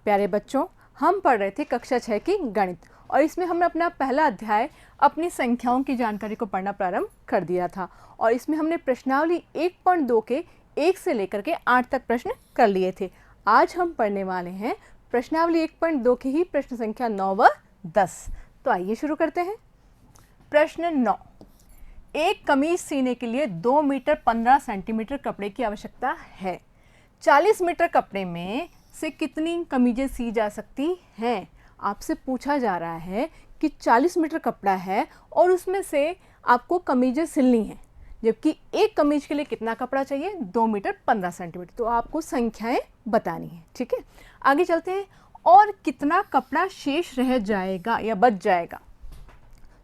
प्यारे बच्चों, हम पढ़ रहे थे कक्षा 6 की गणित और इसमें हमने अपना पहला अध्याय अपनी संख्याओं की जानकारी को पढ़ना प्रारंभ कर दिया था और इसमें हमने प्रश्नावली 1.2 के 1 से लेकर के 8 तक प्रश्न कर लिए थे। आज हम पढ़ने वाले हैं प्रश्नावली 1.2 के ही प्रश्न संख्या 9 व 10। तो आइए शुरू करते हैं। प्रश्न 9, एक कमीज सीने के लिए 2 मीटर 15 सेंटीमीटर कपड़े की आवश्यकता है। 40 मीटर कपड़े में से कितनी कमीजें सी जा सकती हैं? आपसे पूछा जा रहा है कि 40 मीटर कपड़ा है और उसमें से आपको कमीजें सिलनी है, जबकि एक कमीज के लिए कितना कपड़ा चाहिए? 2 मीटर 15 सेंटीमीटर। तो आपको संख्याएं बतानी है, ठीक है। आगे चलते हैं। और कितना कपड़ा शेष रह जाएगा या बच जाएगा?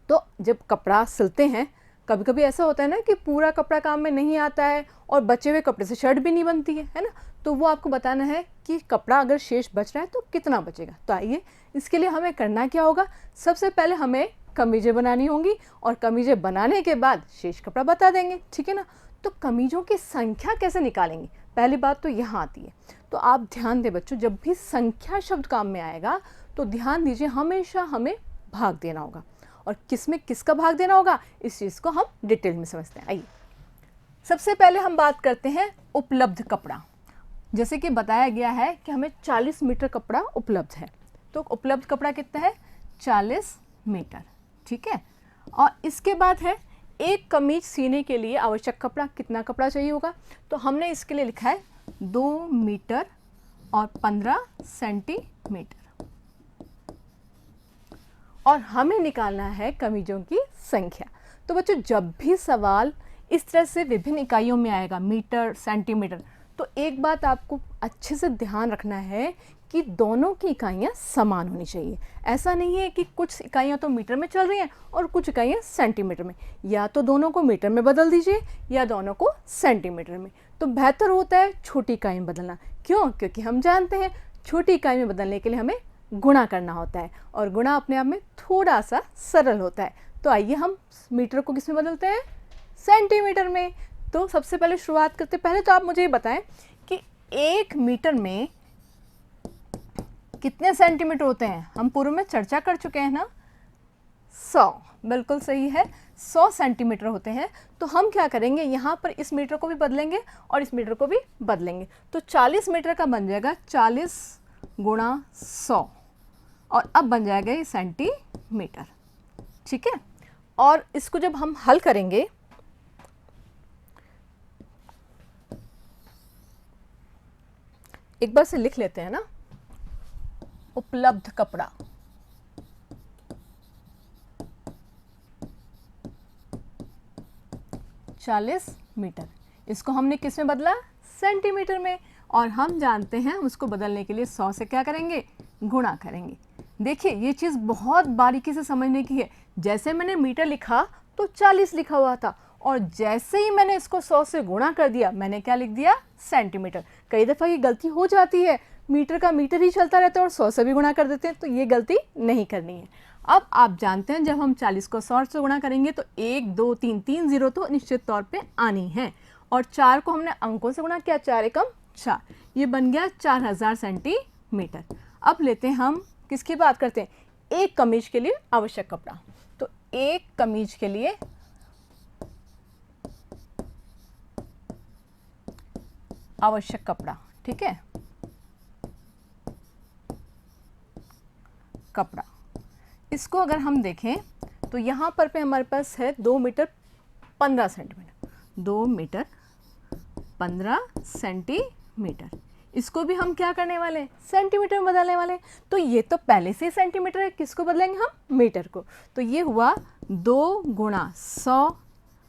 तो जब कपड़ा सिलते हैं, कभी कभी ऐसा होता है ना कि पूरा कपड़ा काम में नहीं आता है और बचे हुए कपड़े से शर्ट भी नहीं बनती है ना। तो वो आपको बताना है कि कपड़ा अगर शेष बच रहा है तो कितना बचेगा। तो आइए, इसके लिए हमें करना क्या होगा? सबसे पहले हमें कमीजें बनानी होंगी और कमीजें बनाने के बाद शेष कपड़ा बता देंगे, ठीक है ना। तो कमीजों की संख्या कैसे निकालेंगे? पहली बात तो यहाँ आती है। तो आप ध्यान दें बच्चों, जब भी संख्या शब्द काम में आएगा तो ध्यान दीजिए, हमेशा हमें भाग देना होगा। और किस में किसका भाग देना होगा, इस चीज़ को हम डिटेल में समझते हैं। आइए, सबसे पहले हम बात करते हैं उपलब्ध कपड़ा। जैसे कि बताया गया है कि हमें 40 मीटर कपड़ा उपलब्ध है। तो उपलब्ध कपड़ा कितना है? 40 मीटर, ठीक है। और इसके बाद है एक कमीज सीने के लिए आवश्यक कपड़ा। कितना कपड़ा चाहिए होगा? तो हमने इसके लिए लिखा है 2 मीटर और 15 सेंटीमीटर। और हमें निकालना है कमीजों की संख्या। तो बच्चों, जब भी सवाल इस तरह से विभिन्न इकाइयों में आएगा, मीटर सेंटीमीटर, तो एक बात आपको अच्छे से ध्यान रखना है कि दोनों की इकाइयाँ समान होनी चाहिए। ऐसा नहीं है कि कुछ इकाइयाँ तो मीटर में चल रही हैं और कुछ इकाइयाँ सेंटीमीटर में। या तो दोनों को मीटर में बदल दीजिए या दोनों को सेंटीमीटर में। तो बेहतर होता है छोटी इकाई में बदलना। क्यों? क्योंकि हम जानते हैं छोटी इकाई में बदलने के लिए हमें गुणा करना होता है और गुणा अपने आप में थोड़ा सा सरल होता है। तो आइए हम मीटर को किस में बदलते हैं? सेंटीमीटर में। तो सबसे पहले शुरुआत करते, पहले तो आप मुझे ये बताएं कि 1 मीटर में कितने सेंटीमीटर होते हैं? हम पूर्व में चर्चा कर चुके हैं ना, 100। बिल्कुल सही है, 100 सेंटीमीटर होते हैं। तो हम क्या करेंगे, यहाँ पर इस मीटर को भी बदलेंगे और इस मीटर को भी बदलेंगे। तो 40 मीटर का बन जाएगा 40 गुणा 100 और अब बन जाएगा ये सेंटीमीटर, ठीक है। और इसको जब हम हल करेंगे, एक बार से लिख लेते हैं ना, उपलब्ध कपड़ा चालीस मीटर, इसको हमने किस में बदला? सेंटीमीटर में। और हम जानते हैं उसको बदलने के लिए 100 से क्या करेंगे? गुणा करेंगे। देखिए, ये चीज़ बहुत बारीकी से समझने की है। जैसे मैंने मीटर लिखा तो 40 लिखा हुआ था और जैसे ही मैंने इसको 100 से गुणा कर दिया, मैंने क्या लिख दिया? सेंटीमीटर। कई दफ़ा ये गलती हो जाती है, मीटर का मीटर ही चलता रहता है और 100 से भी गुणा कर देते हैं। तो ये गलती नहीं करनी है। अब आप जानते हैं जब हम 40 को 100 से गुणा करेंगे तो 1 2 3 3 जीरो तो निश्चित तौर पे आनी है और 4 को हमने अंकों से गुणा किया, 4 एकम 4, ये बन गया 4000 सेंटीमीटर। अब लेते हैं हम, किसकी बात करते हैं? एक कमीज के लिए आवश्यक कपड़ा। तो एक कमीज के लिए आवश्यक कपड़ा, ठीक है, कपड़ा। इसको अगर हम देखें तो यहाँ पर पे हमारे पास है 2 मीटर 15 सेंटीमीटर, 2 मीटर 15 सेंटीमीटर। इसको भी हम क्या करने वाले हैं? सेंटीमीटर में बदलने वाले हैं। तो ये तो पहले से ही सेंटीमीटर है, किसको बदलेंगे हम? मीटर को। तो ये हुआ 2 गुणा 100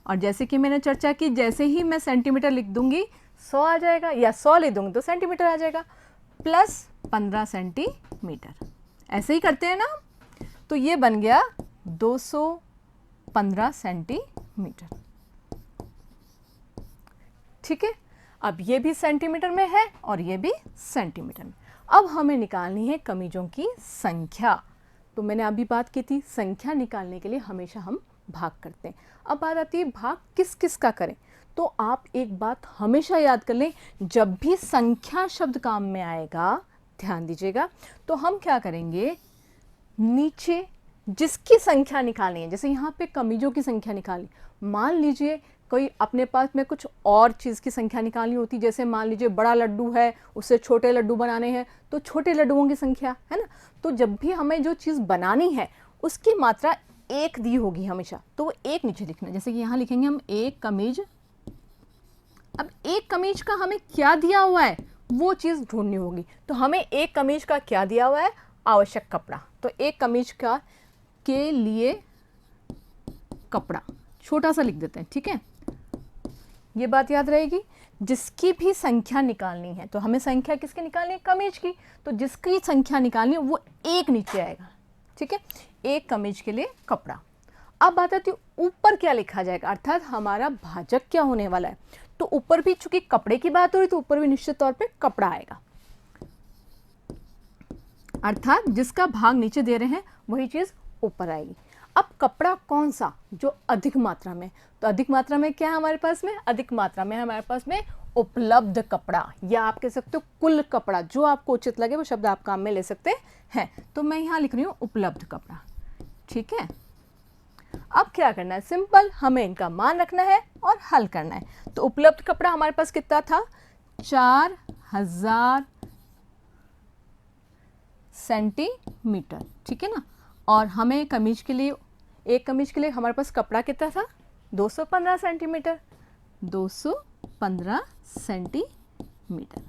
और जैसे कि मैंने चर्चा की, जैसे ही मैं सेंटीमीटर लिख दूंगी 100 आ जाएगा, या 100 लिख दूंगी तो सेंटीमीटर आ जाएगा, प्लस 15 सेंटीमीटर। ऐसे ही करते हैं ना। तो ये बन गया 215 सेंटीमीटर, ठीक है। अब ये भी सेंटीमीटर में है और ये भी सेंटीमीटर में। अब हमें निकालनी है कमीजों की संख्या। तो मैंने अभी बात की थी, संख्या निकालने के लिए हमेशा हम भाग करते हैं। अब बात आती है भाग किस किस का करें। तो आप एक बात हमेशा याद कर लें, जब भी संख्या शब्द काम में आएगा ध्यान दीजिएगा। तो हम क्या करेंगे, नीचे जिसकी संख्या निकालनी है, जैसे यहाँ पे कमीजों की संख्या निकाली, मान लीजिए कोई अपने पास में कुछ और चीज़ की संख्या निकालनी होती, जैसे मान लीजिए बड़ा लड्डू है, उससे छोटे लड्डू बनाने हैं, तो छोटे लड्डुओं की संख्या है ना। तो जब भी हमें जो चीज़ बनानी है उसकी मात्रा एक दी होगी हमेशा, तो वो एक नीचे लिखना। जैसे कि यहाँ लिखेंगे हम एक कमीज। अब एक कमीज का हमें क्या दिया हुआ है वो चीज़ ढूंढनी होगी। तो हमें एक कमीज का क्या दिया हुआ है, आवश्यक कपड़ा। तो एक कमीज का के लिए कपड़ा छोटा सा लिख देते हैं, ठीक है। ये बात याद रहेगी। जिसकी भी संख्या निकालनी है, तो हमें संख्या किसकी निकालनी है, कमीज की, तो जिसकी संख्या निकालनी है वो एक नीचे आएगा, ठीक है। एक कमीज के लिए कपड़ा। अब बात आती है ऊपर क्या लिखा जाएगा, अर्थात हमारा भाजक क्या होने वाला है। तो ऊपर भी चूंकि कपड़े की बात हो रही तो ऊपर भी निश्चित तौर पे कपड़ा आएगा, अर्थात जिसका भाग नीचे दे रहे हैं वही चीज ऊपर आएगी। अब कपड़ा कौन सा, जो अधिक मात्रा में, तो अधिक मात्रा में क्या है हमारे पास में, अधिक मात्रा में हमारे पास में उपलब्ध कपड़ा, या आप कह सकते हो कुल कपड़ा, जो आपको उचित लगे वो शब्द आप काम में ले सकते हैं। तो मैं यहाँ लिख रही हूँ उपलब्ध कपड़ा, ठीक है। अब क्या करना है, सिंपल, हमें इनका मान रखना है और हल करना है। तो उपलब्ध कपड़ा हमारे पास कितना था, 4000 सेंटीमीटर, ठीक है ना। और हमें कमीज के लिए, एक कमीज के लिए हमारे पास कपड़ा कितना था, 215 सेंटीमीटर, 215 सेंटीमीटर।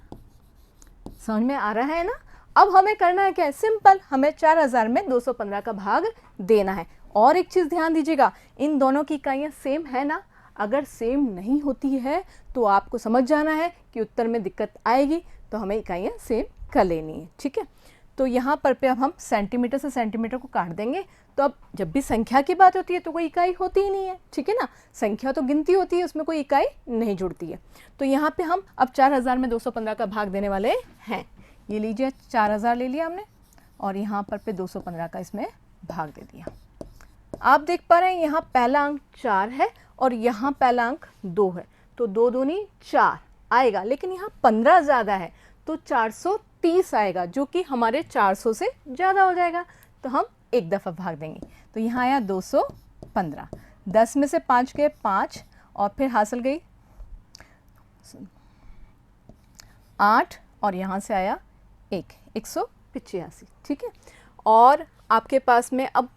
समझ में आ रहा है ना। अब हमें करना है क्या है, सिंपल, हमें 4000 में 215 का भाग देना है। और एक चीज़ ध्यान दीजिएगा, इन दोनों की इकाइयाँ सेम है ना। अगर सेम नहीं होती है तो आपको समझ जाना है कि उत्तर में दिक्कत आएगी, तो हमें इकाइयाँ सेम कर लेनी है, ठीक है। तो यहाँ पर पे अब हम सेंटीमीटर से सेंटीमीटर को काट देंगे। तो अब जब भी संख्या की बात होती है तो कोई इकाई होती ही नहीं है, ठीक है ना। संख्या तो गिनती होती है, उसमें कोई इकाई नहीं जुड़ती है। तो यहाँ पे हम अब 4000 में 215 का भाग देने वाले हैं। ये लीजिए 4000 ले लिया हमने और यहाँ पर पे 215 का इसमें भाग दे दिया। आप देख पा रहे हैं यहाँ पहला अंक 4 है और यहाँ पहला अंक 2 है, तो 2 दूनी 4 आएगा, लेकिन यहाँ 15 ज़्यादा है तो 430 आएगा, जो कि हमारे 400 से ज़्यादा हो जाएगा। तो हम एक दफ़ा भाग देंगे। तो यहाँ आया 215, 10 में से 5 गए 5 और फिर हासिल गई 8 और यहाँ से आया 185, ठीक है। और आपके पास में अब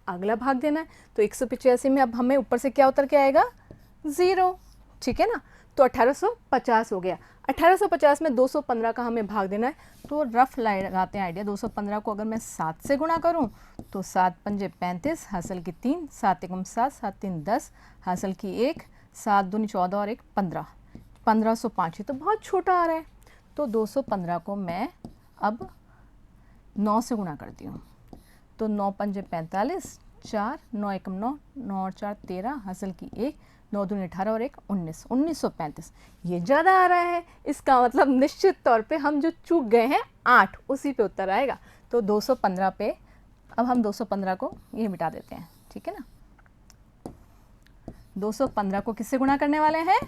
अगला भाग देना है, तो 185 में अब हमें ऊपर से क्या उतर के आएगा, 0, ठीक है ना। तो 1850 हो गया। 1850 में 215 का हमें भाग देना है। तो रफ लगाते हैं आइडिया, 215 को अगर मैं 7 से गुणा करूं तो 7 पंजे 35, हासिल की 3, 7 एकम 7, 7 3 10, हासिल की 1, 7 दूनी 14 और 1 15, 1505। ये तो बहुत छोटा आ रहा है। तो 215 को मैं अब 9 से गुणा करती हूँ। तो 9 पंजे 45, 4, 9 एकम 9, 9 और 4 13, हासिल की 1, 9 दूनी 18 और 1 19, 1935। ये ज़्यादा आ रहा है, इसका मतलब निश्चित तौर पे हम जो चूक गए हैं 8, उसी पे उत्तर आएगा। तो 215 पे अब हम 215 को ये मिटा देते हैं, ठीक है ना। 215 को किससे गुणा करने वाले हैं,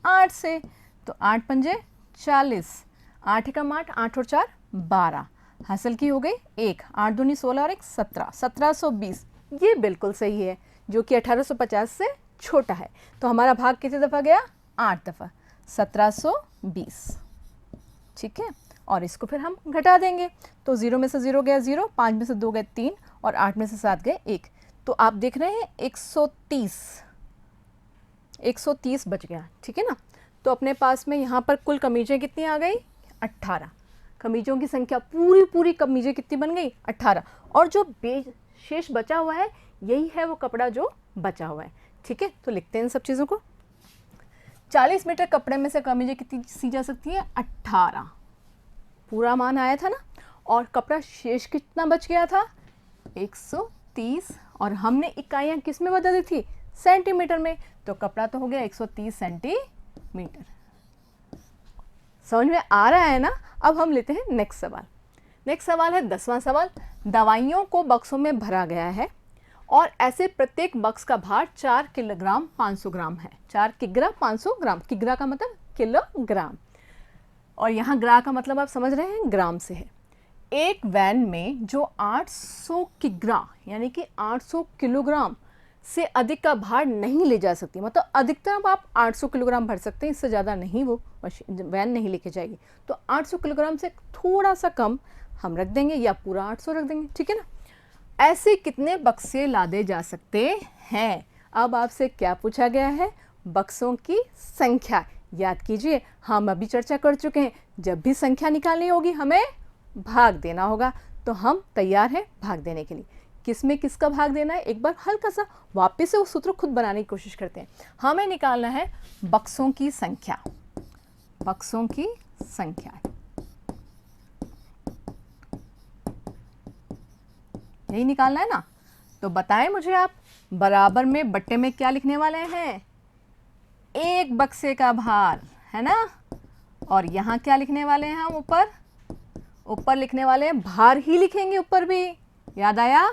8 से। तो 8 पंजे 40, 8 एकम 8, 8 और 4 12, हासिल की हो गई 1, 8 दूनी 16 और 1 17, 1720। ये बिल्कुल सही है, जो कि 1850 से छोटा है। तो हमारा भाग कितने दफ़ा गया, 8 दफ़ा, 1720, ठीक है। और इसको फिर हम घटा देंगे। तो 0 में से 0 गया 0, 5 में से 2 गए 3 और 8 में से 7 गए 1। तो आप देख रहे हैं 130 बच गया, ठीक है ना। तो अपने पास में यहाँ पर कुल कमीजें कितनी आ गई, 18। कमीजों की संख्या पूरी कमीजें कितनी बन गई, 18। और जो शेष बचा हुआ है यही है वो कपड़ा जो बचा हुआ है, ठीक है। तो लिखते हैं इन सब चीज़ों को। 40 मीटर कपड़े में से कमीजें कितनी सी जा सकती है, 18। पूरा मान आया था ना। और कपड़ा शेष कितना बच गया था, 130। और हमने इकाइयाँ किस में बदल दी थी, सेंटीमीटर में। तो कपड़ा तो हो गया 130 सेंटीमीटर। समझ में आ रहा है ना। अब हम लेते हैं नेक्स्ट सवाल। नेक्स्ट सवाल है 10वां सवाल। दवाइयों को बक्सों में भरा गया है और ऐसे प्रत्येक बक्स का भार 4 किलोग्राम 500 ग्राम है। 4 किग्रा 500 ग्राम, किग्रा का मतलब किलोग्राम, और यहाँ ग्रा का मतलब आप समझ रहे हैं ग्राम से है। एक वैन में जो 800 किग्रा यानी कि 800 किलोग्राम से अधिक का भार नहीं ले जा सकती, मतलब अधिकतम आप 800 किलोग्राम भर सकते हैं, इससे ज़्यादा नहीं वो वैन नहीं लेके जाएगी। तो 800 किलोग्राम से थोड़ा सा कम हम रख देंगे या पूरा 800 रख देंगे, ठीक है ना। ऐसे कितने बक्से लादे जा सकते हैं? अब आपसे क्या पूछा गया है? बक्सों की संख्या। याद कीजिए, हम अभी चर्चा कर चुके हैं, जब भी संख्या निकालनी होगी हमें भाग देना होगा। तो हम तैयार हैं भाग देने के लिए। किस में किसका भाग देना है, एक बार हल्का सा वापस से वो सूत्र खुद बनाने की कोशिश करते हैं। हमें निकालना है बक्सों की संख्या, बक्सों की संख्या। यही निकालना है ना। तो बताएं मुझे आप, बराबर में बट्टे में क्या लिखने वाले हैं? एक बक्से का भार, है ना। और यहाँ क्या लिखने वाले हैं हम? ऊपर लिखने वाले हैं भार ही लिखेंगे ऊपर भी, याद आया।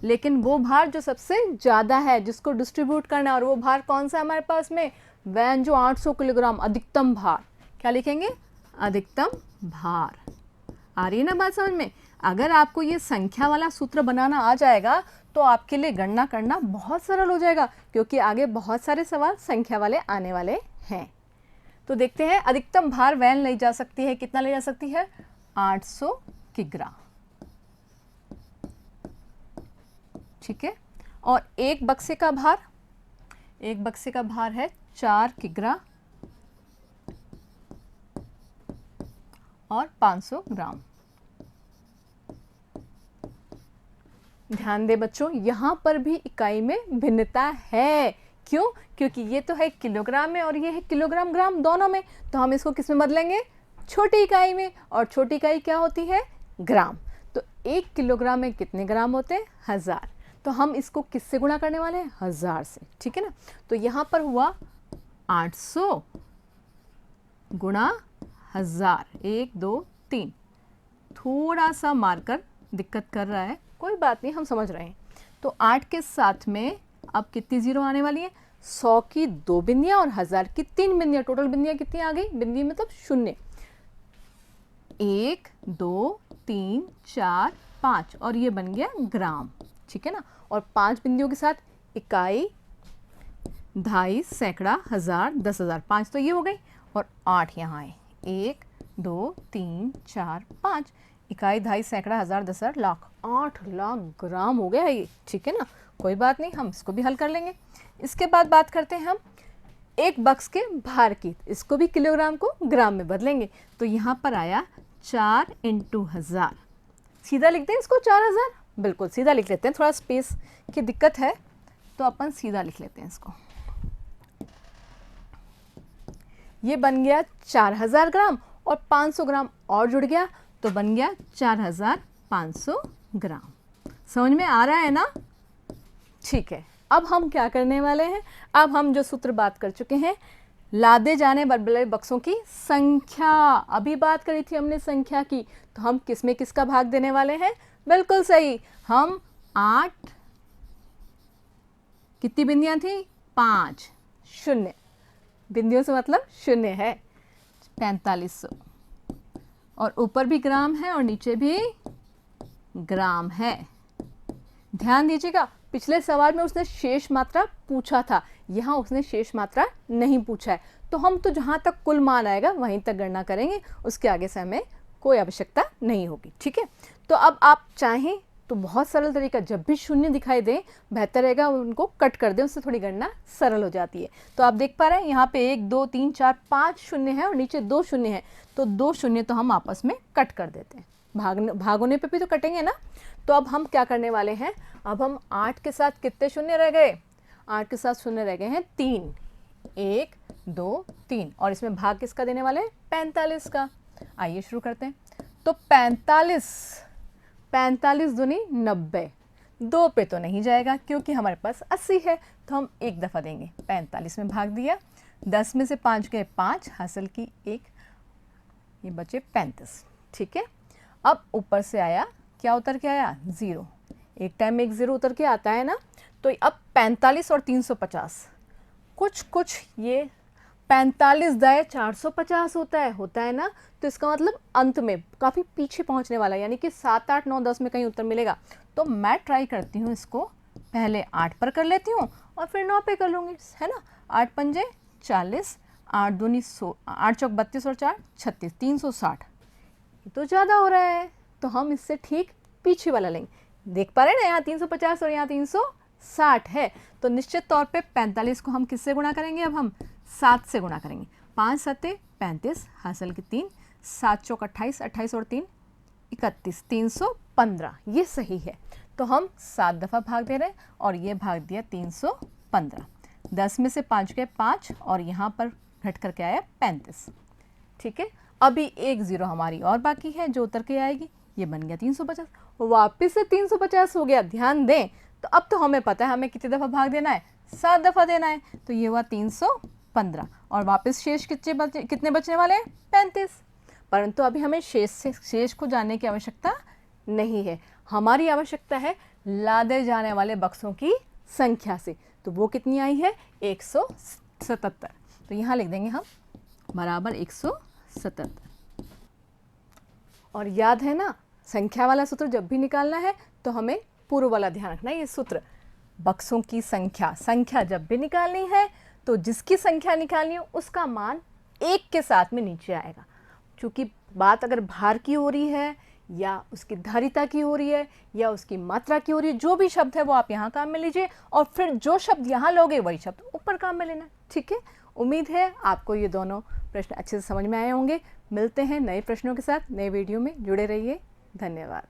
लेकिन वो भार जो सबसे ज़्यादा है, जिसको डिस्ट्रीब्यूट करना है, और वो भार कौन सा हमारे पास में? वैन जो 800 किलोग्राम, अधिकतम भार। क्या लिखेंगे? अधिकतम भार। आ रही है ना बात समझ में? अगर आपको ये संख्या वाला सूत्र बनाना आ जाएगा तो आपके लिए गणना करना बहुत सरल हो जाएगा, क्योंकि आगे बहुत सारे सवाल संख्या वाले आने वाले हैं। तो देखते हैं, अधिकतम भार वैन ले जा सकती है, कितना ले जा सकती है? 800 किग्रा, ठीक है। और एक बक्से का भार, एक बक्से का भार है 4 किग्रा और 500 ग्राम। ध्यान दे बच्चों, यहाँ पर भी इकाई में भिन्नता है। क्यों? क्योंकि ये तो है किलोग्राम में और ये है किलोग्राम ग्राम, दोनों में। तो हम इसको किस में बदलेंगे? छोटी इकाई में। और छोटी इकाई क्या होती है? ग्राम। तो 1 किलोग्राम में कितने ग्राम होते हैं? 1000। तो हम इसको किससे गुणा करने वाले हैं? 1000 से, ठीक है ना। तो यहाँ पर हुआ 800 गुणा 1000, 1 2 3। थोड़ा सा मार्कर दिक्कत कर रहा है, कोई बात नहीं, हम समझ रहे हैं। तो 8 के साथ में अब कितनी जीरो आने वाली है? 100 की 2 बिंदियाँ और 1000 की 3 बिंदियाँ। टोटल बिंदियाँ कितनी आ गई? बिंदी मतलब शून्य। 1 2 3 4 5 और ये बन गया ग्राम, ठीक है ना। और 5 बिंदियों के साथ इकाई, ढाई, सैकड़ा, 1000, 10,000, 5 तो ये हो गई। और 8 यहाँ आए, 1 2 3 4 5। इकाई, ढाई, सैकड़ा, 1000, 10,000, लाख, 8 लाख ग्राम हो गया ये, ठीक है ना। कोई बात नहीं, हम इसको भी हल कर लेंगे। इसके बाद बात करते हैं हम एक बक्स के भार की। इसको भी किलोग्राम को ग्राम में बदलेंगे। तो यहाँ पर आया 4 × 1000। सीधा लिखते हैं इसको 4000, बिल्कुल सीधा लिख लेते हैं। थोड़ा स्पेस की दिक्कत है तो अपन सीधा लिख लेते हैं इसको। ये बन गया 4000 ग्राम और 500 ग्राम और जुड़ गया तो बन गया 4500 ग्राम। समझ में आ रहा है ना? ठीक है। अब हम क्या करने वाले हैं? अब हम जो सूत्र बात कर चुके हैं, लादे जाने वाले बक्सों की संख्या। अभी बात करी थी हमने संख्या की, तो हम किस में किसका भाग देने वाले हैं? बिल्कुल सही, हम 8, कितनी बिंदियां थी? 5, शून्य, बिंदियों से मतलब शून्य है, 4500। और ऊपर भी ग्राम है और नीचे भी ग्राम है। ध्यान दीजिएगा, पिछले सवाल में उसने शेष मात्रा पूछा था, यहाँ उसने शेष मात्रा नहीं पूछा है। तो हम तो जहाँ तक कुल मान आएगा वहीं तक गणना करेंगे, उसके आगे से हमें कोई आवश्यकता नहीं होगी, ठीक है। तो अब आप चाहें तो बहुत सरल तरीका, जब भी शून्य दिखाई दे बेहतर रहेगा उनको कट कर दें, उससे थोड़ी गणना सरल हो जाती है। तो आप देख पा रहे हैं यहाँ पे 1 2 3 4 5 शून्य है और नीचे 2 शून्य है, तो 2 शून्य तो हम आपस में कट कर देते हैं। भाग होने पे भी तो कटेंगे ना। तो अब हम क्या करने वाले हैं? अब हम 8 के साथ कितने शून्य रह गए? 8 के साथ शून्य रह गए हैं 3, 1 2 3, और इसमें भाग किसका देने वाले हैं? 45 का। आइए शुरू करते हैं। तो 45 दूनी 90, 2 पे तो नहीं जाएगा क्योंकि हमारे पास 80 है, तो हम एक दफ़ा देंगे। 45 में भाग दिया, 10 में से 5 गए 5, हासिल की 1, ये बचे 35, ठीक है। अब ऊपर से आया, क्या उतर के आया? 0। एक टाइम में एक 0 उतर के आता है ना। तो अब 45 और 350, कुछ ये 45 दाए 450 होता है ना। तो इसका मतलब अंत में काफ़ी पीछे पहुंचने वाला है, यानी कि 7, 8, 9, 10 में कहीं उत्तर मिलेगा। तो मैं ट्राई करती हूँ इसको पहले 8 पर कर लेती हूँ और फिर 9 पे कर लूँगी, है ना। 8 पंजे 40, 8 दूनी 8 चौक 32 और 4 36, 360। ये तो ज़्यादा हो रहा है, तो हम इससे ठीक पीछे वाला लेंगे। देख पा रहे हैं ना, यहाँ 350 और यहाँ 360 है। तो निश्चित तौर पे 45 को हम किससे गुणा करेंगे, अब हम 7 से गुणा करेंगे। 5 सत्ते 35, हासिल के 3, 7 चौक 28, 28 और 3 31, 315, ये सही है। तो हम 7 दफ़ा भाग दे रहे हैं और ये भाग दिया 315। 10 में से 5 गए 5 और यहाँ पर घट करके आया 35। ठीक है, अभी एक ज़ीरो हमारी और बाकी है जो उतर के आएगी, ये बन गया 350। वापस से 350 हो गया। ध्यान दें, तो अब तो हमें पता है हमें कितनी दफ़ा भाग देना है, 7 दफ़ा देना है। तो ये हुआ 315 और वापस शेष कितने बचने वाले हैं, 35। परंतु अभी हमें शेष को जानने की आवश्यकता नहीं है। हमारी आवश्यकता है लादे जाने वाले बक्सों की संख्या से। तो वो कितनी आई है, 177। तो यहाँ लिख देंगे हम बराबर 177। और याद है ना, संख्या वाला सूत्र जब भी निकालना है तो हमें पूर्व वाला ध्यान रखना है। ये सूत्र बक्सों की संख्या जब भी निकालनी है तो जिसकी संख्या निकालनी हो उसका मान 1 के साथ में नीचे आएगा। क्योंकि बात अगर भार की हो रही है या उसकी धारिता की हो रही है या उसकी मात्रा की हो रही है, जो भी शब्द है वो आप यहाँ काम में लीजिए और फिर जो शब्द यहाँ लोगे वही शब्द ऊपर काम में लेना। ठीक है, उम्मीद है आपको ये दोनों प्रश्न अच्छे से समझ में आए होंगे। मिलते हैं नए प्रश्नों के साथ नए वीडियो में, जुड़े रहिए। धन्यवाद।